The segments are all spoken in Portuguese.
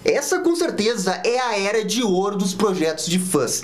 Essa com certeza é a era de ouro dos projetos de fãs.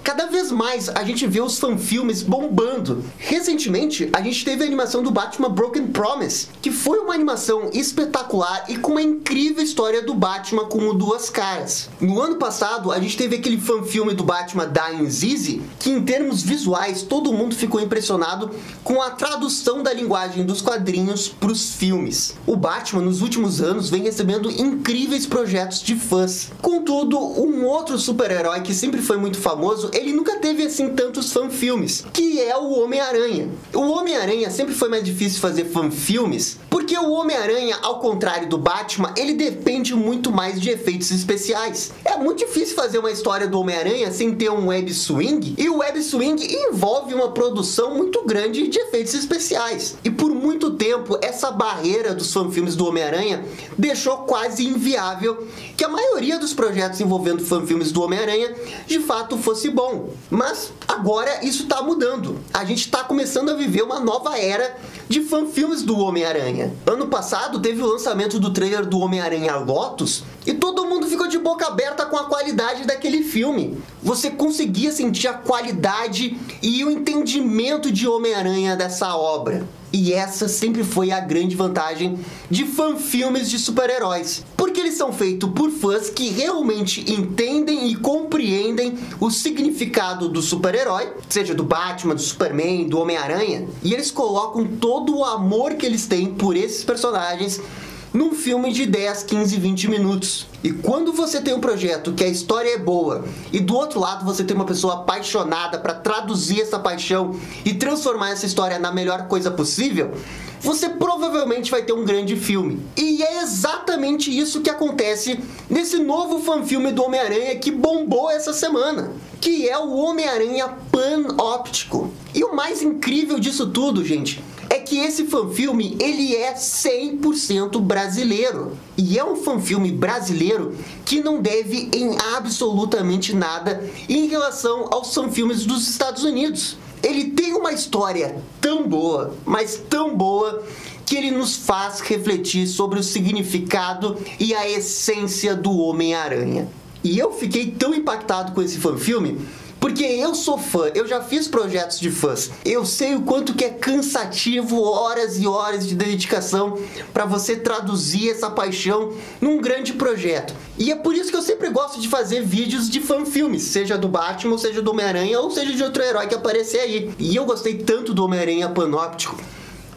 Cada vez mais a gente vê os fanfilmes bombando. Recentemente, a gente teve a animação do Batman Broken Promise, que foi uma animação espetacular e com uma incrível história do Batman como duas caras. No ano passado, a gente teve aquele fanfilme do Batman Dying Easy, que em termos visuais, todo mundo ficou impressionado com a tradução da linguagem dos quadrinhos para os filmes. O Batman, nos últimos anos, vem recebendo incríveis projetos de fãs. Contudo, um outro super-herói que sempre foi muito famoso, ele nunca teve assim tantos fanfilmes, que é o Homem-Aranha. O Homem-Aranha sempre foi mais difícil fazer fanfilmes, porque o Homem-Aranha, ao contrário do Batman, ele depende muito mais de efeitos especiais. É muito difícil fazer uma história do Homem-Aranha sem ter um web swing, e o web swing envolve uma produção muito grande de efeitos especiais. E por muito tempo, essa barreira dos fanfilmes do Homem-Aranha deixou quase inviável que a maioria dos projetos envolvendo fanfilmes do Homem-Aranha de fato fosse bom. Mas agora isso está mudando. A gente está começando a viver uma nova era de fanfilmes do Homem-Aranha. Ano passado teve o lançamento do trailer do Homem-Aranha Lotus e todo mundo ficou de boca aberta com a qualidade daquele filme. Você conseguia sentir a qualidade e o entendimento de Homem-Aranha dessa obra. E essa sempre foi a grande vantagem de fanfilmes de super-heróis, porque eles são feitos por fãs que realmente entendem e compreendem o significado do super-herói, seja do Batman, do Superman, do Homem-Aranha, e eles colocam todo o amor que eles têm por esses personagens num filme de 10, 15, 20 minutos. E quando você tem um projeto que a história é boa e do outro lado você tem uma pessoa apaixonada para traduzir essa paixão e transformar essa história na melhor coisa possível, você provavelmente vai ter um grande filme. E é exatamente isso que acontece nesse novo fanfilme do Homem-Aranha que bombou essa semana, que é o Homem-Aranha Panóptico. E o mais incrível disso tudo, gente, é que esse fanfilme, ele é 100% brasileiro. E é um fanfilme brasileiro que não deve em absolutamente nada em relação aos fanfilmes dos Estados Unidos. Ele tem uma história tão boa, mas tão boa, que ele nos faz refletir sobre o significado e a essência do Homem-Aranha. E eu fiquei tão impactado com esse fanfilme porque eu sou fã, eu já fiz projetos de fãs. Eu sei o quanto que é cansativo, horas e horas de dedicação para você traduzir essa paixão num grande projeto. E é por isso que eu sempre gosto de fazer vídeos de fanfilmes, seja do Batman, seja do Homem-Aranha, ou seja de outro herói que aparecer aí. E eu gostei tanto do Homem-Aranha Panóptico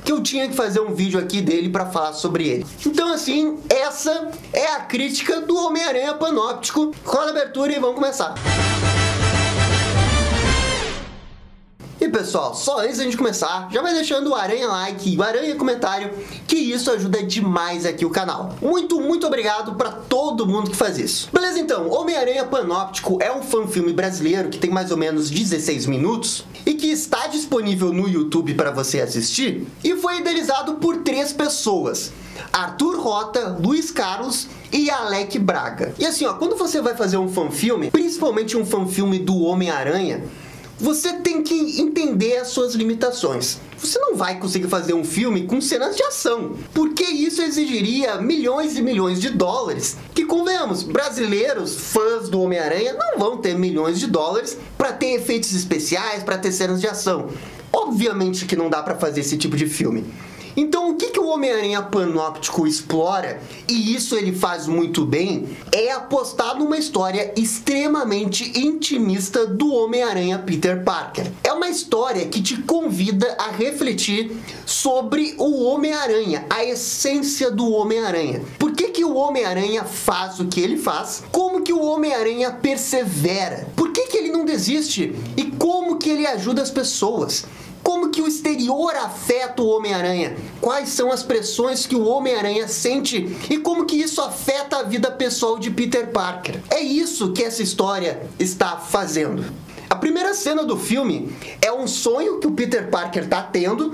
que eu tinha que fazer um vídeo aqui dele para falar sobre ele. Então assim, essa é a crítica do Homem-Aranha Panóptico. Rola a abertura e vamos começar. E pessoal, só antes da gente começar, já vai deixando o aranha like, o aranha comentário, que isso ajuda demais aqui o canal. Muito obrigado pra todo mundo que faz isso. Beleza então, Homem-Aranha Panóptico é um fanfilme brasileiro que tem mais ou menos 16 minutos e que está disponível no YouTube para você assistir e foi idealizado por 3 pessoas: Arthur Rota, Luiz Carlos e Alec Braga. E assim, ó, quando você vai fazer um fanfilme, principalmente um fanfilme do Homem-Aranha, você tem que entender as suas limitações. Você não vai conseguir fazer um filme com cenas de ação, porque isso exigiria milhões e milhões de dólares, que, convenhamos, brasileiros, fãs do Homem-Aranha, não vão ter milhões de dólares para ter efeitos especiais, para ter cenas de ação. Obviamente que não dá para fazer esse tipo de filme. Então o que o Homem-Aranha Panóptico explora, e isso ele faz muito bem, é apostar numa história extremamente intimista do Homem-Aranha Peter Parker. É uma história que te convida a refletir sobre o Homem-Aranha, a essência do Homem-Aranha. Por que o Homem-Aranha faz o que ele faz? Como que o Homem-Aranha persevera? Por que ele não desiste? E como que ele ajuda as pessoas? Como que o exterior afeta o Homem-Aranha? Quais são as pressões que o Homem-Aranha sente e como que isso afeta a vida pessoal de Peter Parker? É isso que essa história está fazendo. A primeira cena do filme é um sonho que o Peter Parker está tendo,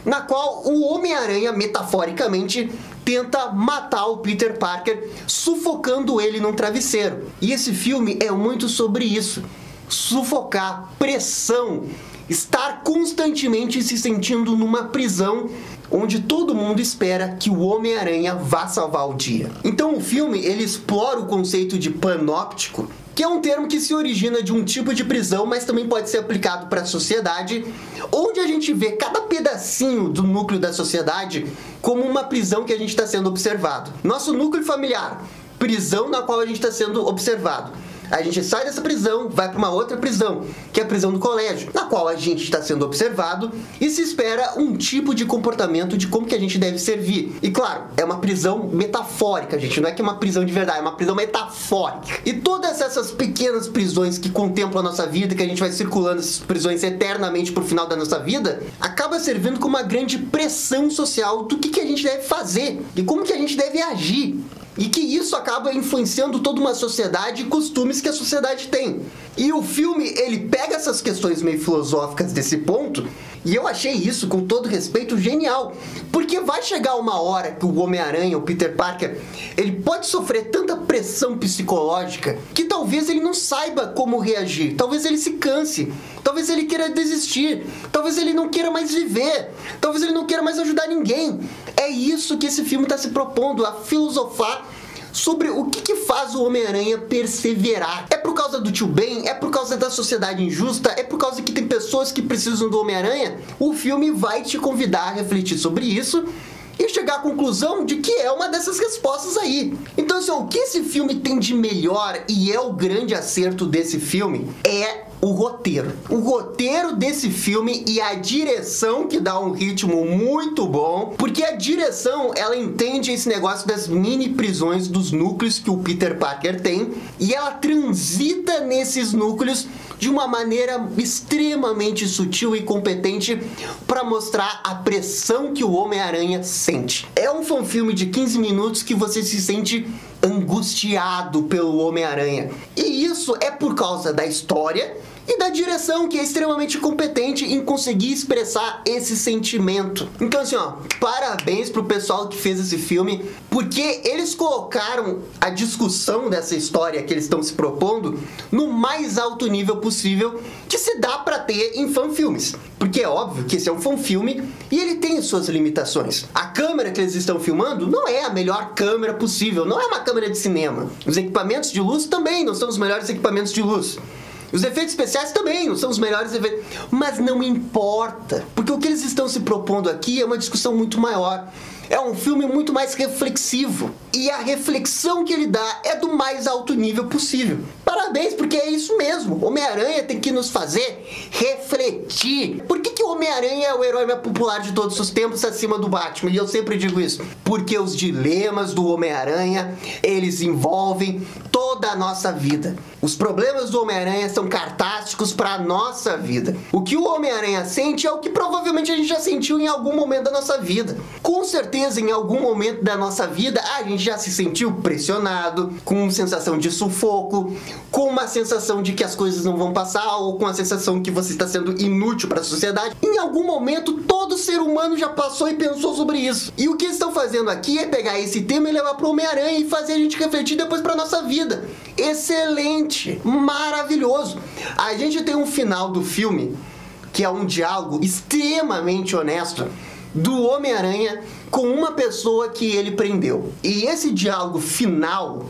na qual o Homem-Aranha, metaforicamente, tenta matar o Peter Parker, sufocando ele num travesseiro. E esse filme é muito sobre isso. Sufocar, pressão, estar constantemente se sentindo numa prisão onde todo mundo espera que o Homem-Aranha vá salvar o dia. Então o filme, ele explora o conceito de panóptico, que é um termo que se origina de um tipo de prisão, mas também pode ser aplicado para a sociedade, onde a gente vê cada pedacinho do núcleo da sociedade como uma prisão que a gente está sendo observado. Nosso núcleo familiar, prisão na qual a gente está sendo observado. A gente sai dessa prisão, vai para uma outra prisão, que é a prisão do colégio, na qual a gente está sendo observado e se espera um tipo de comportamento de como que a gente deve servir. E claro, é uma prisão metafórica, gente, não é que é uma prisão de verdade, é uma prisão metafórica. E todas essas pequenas prisões que contemplam a nossa vida, que a gente vai circulando essas prisões eternamente pro final da nossa vida, acaba servindo como uma grande pressão social do que a gente deve fazer e como que a gente deve agir. E que isso acaba influenciando toda uma sociedade e costumes que a sociedade tem. E o filme, ele pega essas questões meio filosóficas desse ponto, e eu achei isso, com todo respeito, genial. Porque vai chegar uma hora que o Homem-Aranha, o Peter Parker, ele pode sofrer tanta pressão psicológica que talvez ele não saiba como reagir. Talvez ele se canse. Talvez ele queira desistir. Talvez ele não queira mais viver. Talvez ele não queira mais ajudar ninguém. É isso que esse filme está se propondo, a filosofar sobre o que faz o Homem-Aranha perseverar. É por causa do tio Ben? É por causa da sociedade injusta? É por causa que tem pessoas que precisam do Homem-Aranha? O filme vai te convidar a refletir sobre isso e chegar à conclusão de que é uma dessas respostas aí. Então, assim, o que esse filme tem de melhor, e é o grande acerto desse filme, é o roteiro. O roteiro desse filme e a direção, que dá um ritmo muito bom, porque a direção, ela entende esse negócio das mini prisões dos núcleos que o Peter Parker tem, e ela transita nesses núcleos de uma maneira extremamente sutil e competente para mostrar a pressão que o Homem-Aranha sente. É um fanfilme de 15 minutos que você se sente angustiado pelo Homem-Aranha. E isso é por causa da história e da direção, que é extremamente competente em conseguir expressar esse sentimento. Então, assim, ó, parabéns pro pessoal que fez esse filme, porque eles colocaram a discussão dessa história que eles estão se propondo no mais alto nível possível que se dá pra ter em fanfilmes. Porque é óbvio que esse é um fanfilme e ele tem suas limitações. A câmera que eles estão filmando não é a melhor câmera possível, não é uma câmera de cinema. Os equipamentos de luz também não são os melhores equipamentos de luz. Os efeitos especiais também não são os melhores efeitos. Mas não importa, porque o que eles estão se propondo aqui é uma discussão muito maior. É um filme muito mais reflexivo. E a reflexão que ele dá é do mais alto nível possível. Parabéns, porque é isso mesmo. Homem-Aranha tem que nos fazer refletir. Por que o Homem-Aranha é o herói mais popular de todos os tempos acima do Batman? E eu sempre digo isso. Porque os dilemas do Homem-Aranha, eles envolvem toda a nossa vida. Os problemas do Homem-Aranha são cartásticos para a nossa vida. O que o Homem-Aranha sente é o que provavelmente a gente já sentiu em algum momento da nossa vida. Com certeza, em algum momento da nossa vida, a gente já se sentiu pressionado, com uma sensação de sufoco, com uma sensação de que as coisas não vão passar, ou com a sensação que você está sendo inútil para a sociedade. Em algum momento, todo ser humano já passou e pensou sobre isso. E o que eles estão fazendo aqui é pegar esse tema e levar para o Homem-Aranha e fazer a gente refletir depois para nossa vida. Excelente, maravilhoso. A gente tem um final do filme que é um diálogo extremamente honesto do Homem-Aranha com uma pessoa que ele prendeu. E esse diálogo final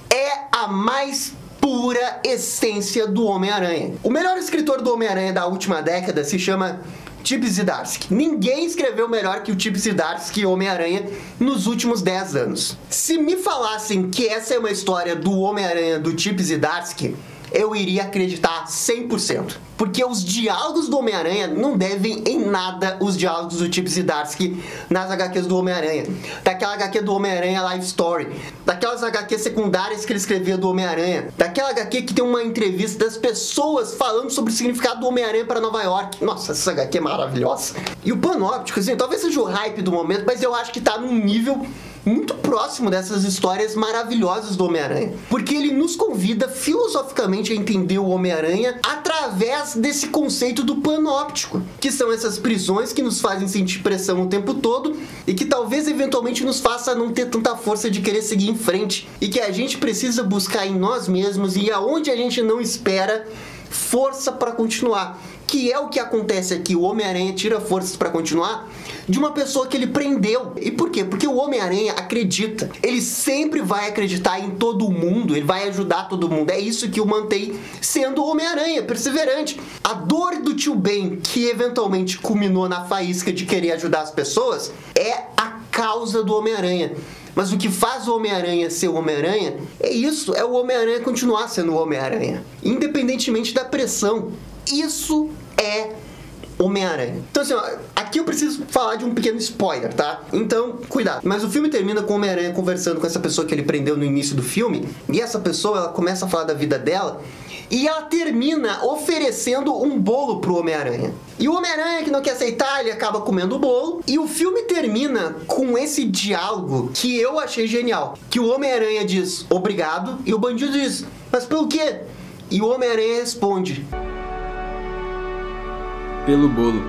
é a mais pura essência do Homem-Aranha. O melhor escritor do Homem-Aranha da última década se chama Chip Zdarsky. Ninguém escreveu melhor que o Chip Zdarsky Homem-Aranha nos últimos 10 anos. Se me falassem que essa é uma história do Homem-Aranha do Chip Zdarsky, eu iria acreditar 100%. Porque os diálogos do Homem-Aranha não devem em nada os diálogos do Chip Zdarsky nas HQs do Homem-Aranha. Daquela HQ do Homem-Aranha Life Story, daquelas HQs secundárias que ele escrevia do Homem-Aranha, daquela HQ que tem uma entrevista das pessoas falando sobre o significado do Homem-Aranha para Nova York. Nossa, essa HQ é maravilhosa. E o Panóptico, assim, talvez seja o hype do momento, mas eu acho que tá num nível muito próximo dessas histórias maravilhosas do Homem-Aranha. Porque ele nos convida filosoficamente a entender o Homem-Aranha através desse conceito do panóptico, que são essas prisões que nos fazem sentir pressão o tempo todo e que talvez eventualmente nos faça não ter tanta força de querer seguir em frente, e que a gente precisa buscar em nós mesmos e aonde a gente não espera força para continuar. Que é o que acontece aqui. O Homem-Aranha tira forças para continuar de uma pessoa que ele prendeu. E por quê? Porque o Homem-Aranha acredita. Ele sempre vai acreditar em todo mundo. Ele vai ajudar todo mundo. É isso que o mantém sendo o Homem-Aranha, perseverante. A dor do tio Ben, que eventualmente culminou na faísca de querer ajudar as pessoas, é a causa do Homem-Aranha. Mas o que faz o Homem-Aranha ser o Homem-Aranha é isso. É o Homem-Aranha continuar sendo o Homem-Aranha. Independentemente da pressão. Isso é Homem-Aranha. Então assim, ó, aqui eu preciso falar de um pequeno spoiler, tá? Então, cuidado. Mas o filme termina com o Homem-Aranha conversando com essa pessoa que ele prendeu no início do filme. E essa pessoa, ela começa a falar da vida dela. E ela termina oferecendo um bolo pro Homem-Aranha. E o Homem-Aranha, que não quer aceitar, ele acaba comendo o bolo. E o filme termina com esse diálogo que eu achei genial. Que o Homem-Aranha diz, obrigado. E o bandido diz, mas pelo quê? E o Homem-Aranha responde, pelo bolo.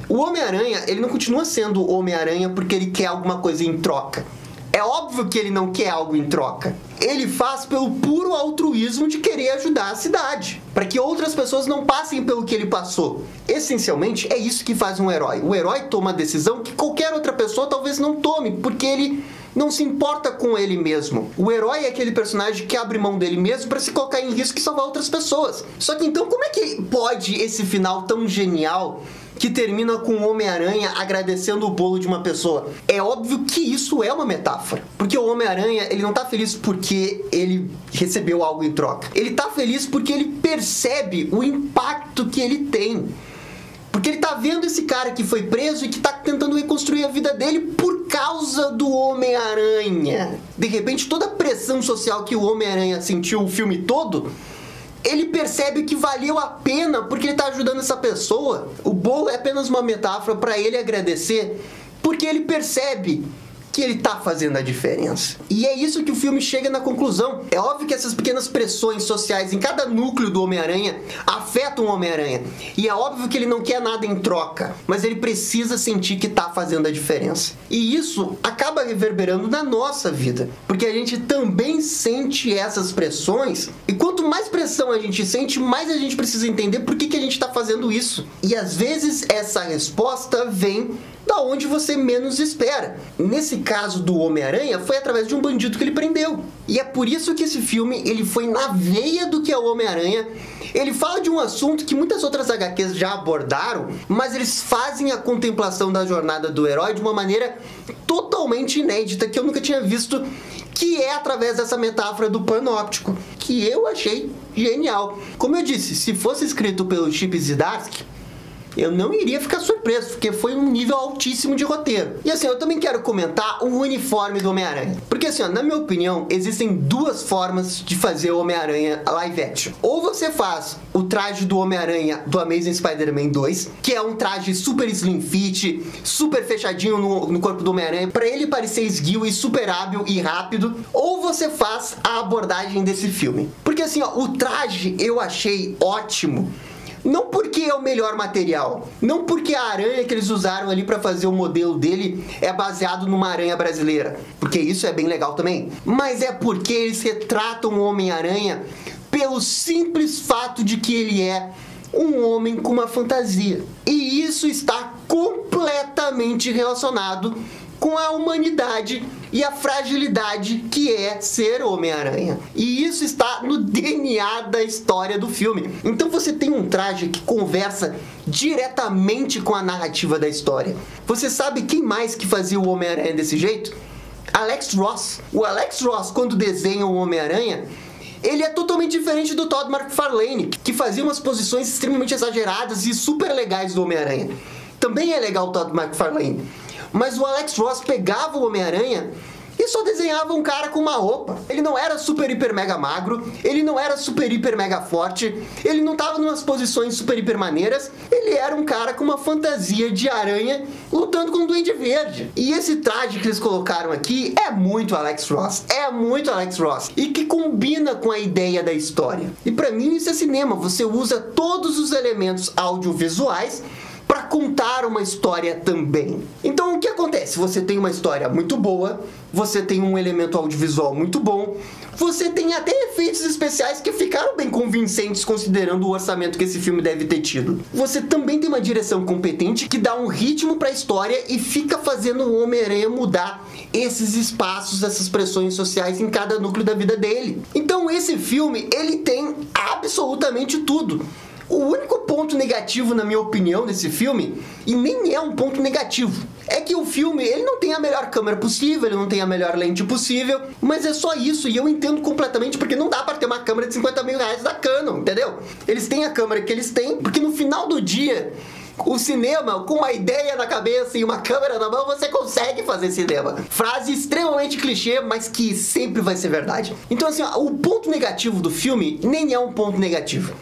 O Homem-Aranha, ele não continua sendo o Homem-Aranha porque ele quer alguma coisa em troca. É óbvio que ele não quer algo em troca. Ele faz pelo puro altruísmo de querer ajudar a cidade, para que outras pessoas não passem pelo que ele passou. Essencialmente, é isso que faz um herói. O herói toma a decisão que qualquer outra pessoa talvez não tome, porque ele não se importa com ele mesmo. O herói é aquele personagem que abre mão dele mesmo para se colocar em risco e salvar outras pessoas. Só que então, como é que pode esse final tão genial que termina com o Homem-Aranha agradecendo o bolo de uma pessoa? É óbvio que isso é uma metáfora. Porque o Homem-Aranha, ele não tá feliz porque ele recebeu algo em troca. Ele tá feliz porque ele percebe o impacto que ele tem. Porque ele tá vendo esse cara que foi preso e que tá tentando reconstruir a vida dele por causa do Homem-Aranha. De repente, toda a pressão social que o Homem-Aranha sentiu o filme todo, ele percebe que valeu a pena porque ele tá ajudando essa pessoa. O bolo é apenas uma metáfora para ele agradecer, porque ele percebe que ele tá fazendo a diferença. E é isso que o filme chega na conclusão. É óbvio que essas pequenas pressões sociais em cada núcleo do Homem-Aranha afetam o Homem-Aranha. E é óbvio que ele não quer nada em troca, mas ele precisa sentir que tá fazendo a diferença. E isso acaba reverberando na nossa vida, porque a gente também sente essas pressões. E quanto mais pressão a gente sente, mais a gente precisa entender por que a gente tá fazendo isso. E às vezes essa resposta vem da onde você menos espera. Nesse caso do Homem-Aranha, foi através de um bandido que ele prendeu. E é por isso que esse filme, ele foi na veia do que é o Homem-Aranha. Ele fala de um assunto que muitas outras HQs já abordaram, mas eles fazem a contemplação da jornada do herói de uma maneira totalmente inédita, que eu nunca tinha visto, que é através dessa metáfora do panóptico, que eu achei genial. Como eu disse, se fosse escrito pelo Chip Zdarsky, eu não iria ficar surpreso, porque foi um nível altíssimo de roteiro. E assim, eu também quero comentar o uniforme do Homem-Aranha. Porque assim, ó, na minha opinião, existem duas formas de fazer o Homem-Aranha live action. Ou você faz o traje do Homem-Aranha do Amazing Spider-Man 2, que é um traje super slim fit, super fechadinho no corpo do Homem-Aranha, pra ele parecer esguio e super hábil e rápido. Ou você faz a abordagem desse filme. Porque assim, ó, o traje eu achei ótimo. Não porque é o melhor material, não porque a aranha que eles usaram ali para fazer o modelo dele é baseado numa aranha brasileira, porque isso é bem legal também, mas é porque eles retratam o Homem-Aranha pelo simples fato de que ele é um homem com uma fantasia. E isso está completamente relacionado com a humanidade e a fragilidade que é ser Homem-Aranha. E isso está no DNA da história do filme. Então você tem um traje que conversa diretamente com a narrativa da história. Você sabe quem mais que fazia o Homem-Aranha desse jeito? Alex Ross. O Alex Ross, quando desenha o Homem-Aranha, ele é totalmente diferente do Todd McFarlane, que fazia umas posições extremamente exageradas e super legais do Homem-Aranha. Também é legal o Todd McFarlane. Mas o Alex Ross pegava o Homem-Aranha e só desenhava um cara com uma roupa. Ele não era super, hiper, mega magro, ele não era super, hiper, mega forte, ele não tava em umas posições super, hiper maneiras, ele era um cara com uma fantasia de aranha lutando com um duende verde. E esse traje que eles colocaram aqui é muito Alex Ross, e que combina com a ideia da história. E pra mim isso é cinema, você usa todos os elementos audiovisuais para contar uma história também. Então o que acontece? Você tem uma história muito boa, você tem um elemento audiovisual muito bom, você tem até efeitos especiais que ficaram bem convincentes considerando o orçamento que esse filme deve ter tido. Você também tem uma direção competente que dá um ritmo para a história e fica fazendo o Homem-Aranha mudar esses espaços, essas pressões sociais em cada núcleo da vida dele. Então esse filme, ele tem absolutamente tudo. O único ponto negativo, na minha opinião, desse filme, e nem é um ponto negativo, é que o filme, ele não tem a melhor câmera possível, ele não tem a melhor lente possível, mas é só isso, e eu entendo completamente, porque não dá pra ter uma câmera de 50 mil reais da Canon, entendeu? Eles têm a câmera que eles têm, porque no final do dia, o cinema, com uma ideia na cabeça e uma câmera na mão, você consegue fazer cinema. Frase extremamente clichê, mas que sempre vai ser verdade. Então assim, ó, o ponto negativo do filme nem é um ponto negativo.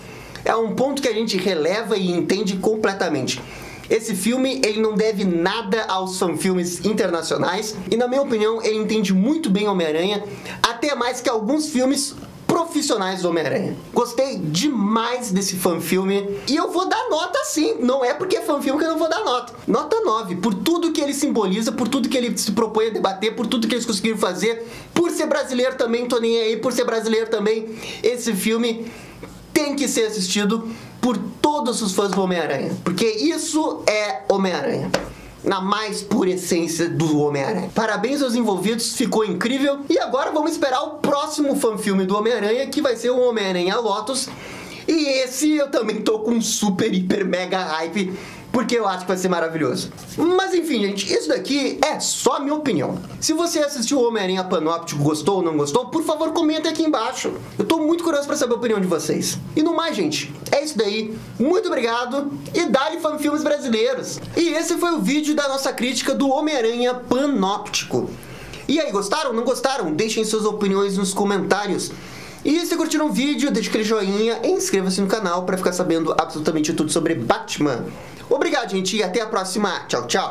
É um ponto que a gente releva e entende completamente. Esse filme, ele não deve nada aos fanfilmes internacionais e, na minha opinião, ele entende muito bem Homem-Aranha, até mais que alguns filmes profissionais do Homem-Aranha. Gostei demais desse fanfilme e eu vou dar nota sim. Não é porque é fanfilme que eu não vou dar nota. Nota 9, por tudo que ele simboliza, por tudo que ele se propõe a debater, por tudo que eles conseguiram fazer. Por ser brasileiro também, tô nem aí, por ser brasileiro também, esse filme tem que ser assistido por todos os fãs do Homem-Aranha, porque isso é Homem-Aranha, na mais pura essência do Homem-Aranha. Parabéns aos envolvidos, ficou incrível. E agora vamos esperar o próximo fanfilme do Homem-Aranha, que vai ser o Homem-Aranha Lotus. E esse eu também tô com super, hiper, mega hype, porque eu acho que vai ser maravilhoso. Mas enfim, gente, isso daqui é só a minha opinião. Se você assistiu o Homem-Aranha Panóptico, gostou ou não gostou, por favor, comenta aqui embaixo. Eu tô muito curioso pra saber a opinião de vocês. E no mais, gente, é isso daí. Muito obrigado e dá-lhe fanfilmes brasileiros. E esse foi o vídeo da nossa crítica do Homem-Aranha Panóptico. E aí, gostaram? Não gostaram? Deixem suas opiniões nos comentários. E se curtiram o vídeo, deixe aquele joinha e inscreva-se no canal para ficar sabendo absolutamente tudo sobre Batman. Obrigado, gente, e até a próxima. Tchau, tchau.